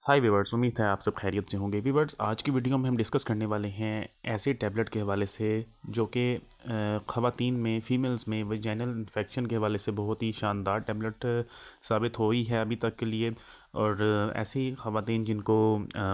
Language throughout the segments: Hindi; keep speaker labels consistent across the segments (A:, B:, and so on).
A: हाय वीवर्स, उम्मीद है आप सब खैरियत से होंगे। वीवर्स, आज की वीडियो में हम डिस्कस करने वाले हैं ऐसे टैबलेट के हवाले से जो कि ख़वातीन में, फीमेल्स में वजाइनल इन्फेक्शन के हवाले से बहुत ही शानदार टैबलेट साबित हुई है अभी तक के लिए। और ऐसी ख़वातीन जिनको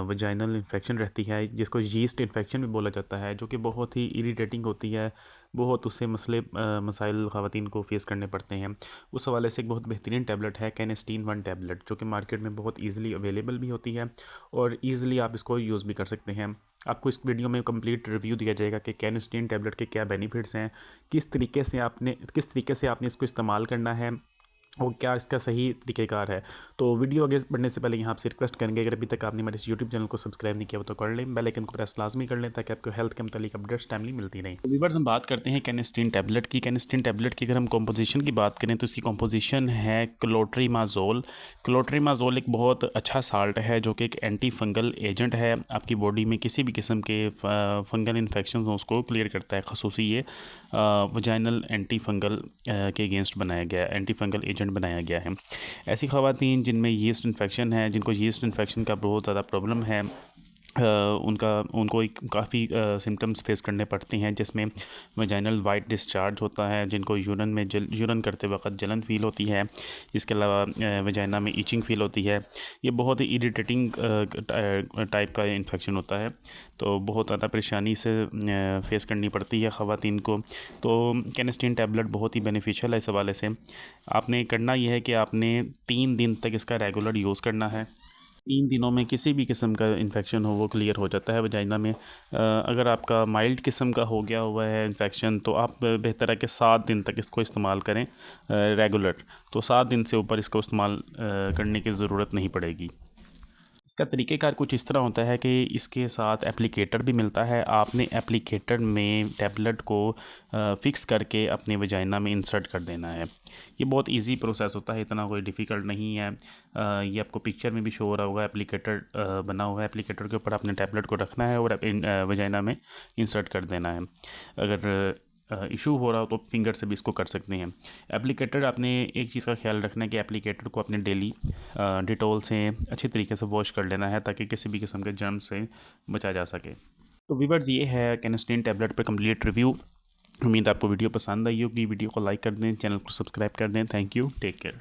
A: वजाइनल इन्फेक्शन रहती है, जिसको यीस्ट इन्फेक्शन भी बोला जाता है, जो कि बहुत ही इरिटेटिंग होती है, बहुत उससे मसाइल ख़वातीन को फेस करने पड़ते हैं। उस हवाले से एक बहुत बेहतरीन टैबलेट है कैनेस्टीन 1 टैबलेट, जो कि मार्केट में बहुत ईजिली अवेलेबल भी होती है और ईजिली आप इसको यूज़ भी कर सकते हैं। आपको इस वीडियो में कंप्लीट रिव्यू दिया जाएगा कि कैनेस्टीन टैबलेट के क्या बेनिफिट्स हैं, किस तरीके से आपने इसको इस्तेमाल करना है और क्या इसका सही तरीक़ेकार है। तो वीडियो आगे बढ़ने से पहले यहाँ आपसे रिक्वेस्ट करेंगे, अगर अभी तक आपने हमारे इस यूट्यूब चैनल को सब्सक्राइब नहीं किया हो तो कर लें, बेल आइकन को प्रेस लाजमी कर लें ताकि आपको हेल्थ के मतलब अपडेट्स टाइमली मिलती रहें। तो व्यूअर्स, हम बात करते हैं कैनेस्टीन टैबलेट की। कैनेस्टीन टैबलेट की अगर हम कॉम्पोजिशन की बात करें तो इसकी कॉम्पोजिशन है क्लोट्रीमाजोल। क्लोट्रीमाजोल एक बहुत अच्छा साल्ट है जो कि एक एंटी फंगल एजेंट है। आपकी बॉडी में किसी भी किस्म के फंगल इन्फेक्शन हो उसको क्लियर करता है। खसूसी ये वजाइनल एंटी फंगल के अगेंस्ट बनाया गया है, एंटी फंगल एजेंट बनाया गया है। ऐसी ख़वातीन जिनमें यीस्ट इन्फेक्शन है, जिनको यीस्ट इन्फेक्शन का बहुत ज़्यादा प्रॉब्लम है, उनको एक काफ़ी सिम्टम्स फेस करने पड़ते हैं, जिसमें वजाइनल वाइट डिस्चार्ज होता है, जिनको यूरन में यूरन करते वक्त जलन फील होती है। इसके अलावा वजाइना में ईचिंग फील होती है। ये बहुत ही इरिटेटिंग टाइप का इन्फेक्शन होता है, तो बहुत ज़्यादा परेशानी से फेस करनी पड़ती है ख़वातीन को। तो कैनेस्टीन टैबलेट बहुत ही बेनिफिशियल है इस हवाले से। आपने करना यह है कि आपने 3 दिन तक इसका रेगुलर यूज़ करना है। 3 दिनों में किसी भी किस्म का इन्फेक्शन हो वो क्लियर हो जाता है वजाइना में। अगर आपका माइल्ड किस्म का हो गया हुआ है इन्फेक्शन, तो आप बेहतर है कि 7 दिन तक इसको इस्तेमाल करें रेगुलर। तो 7 दिन से ऊपर इसको इस्तेमाल करने की ज़रूरत नहीं पड़ेगी। इसका तरीक़ेकार कुछ इस तरह होता है कि इसके साथ एप्लीकेटर भी मिलता है। आपने एप्लीकेटर में टैबलेट को फ़िक्स करके अपने वजाइना में इंसर्ट कर देना है। ये बहुत इजी प्रोसेस होता है, इतना कोई डिफ़िकल्ट नहीं है। ये आपको पिक्चर में भी शो हो रहा होगा, एप्लीकेटर बना हुआ है। एप्लीकेटर के ऊपर आपने टैबलेट को रखना है और वजाइना में इंसर्ट कर देना है। अगर इशू हो रहा हो तो फिंगर से भी इसको कर सकते हैं। एप्लीकेटर, आपने एक चीज़ का ख्याल रखना है कि एप्लीकेटर को अपने डेली डिटॉल से अच्छी तरीके से वॉश कर लेना है ताकि किसी भी किस्म के जर्म से बचा जा सके। तो वीवर्स, ये है कैनेस्टीन टैबलेट पर कंप्लीट रिव्यू। उम्मीद आपको वीडियो पसंद आई होगी। वीडियो को लाइक कर दें, चैनल को सब्सक्राइब कर दें। Thank you, take care.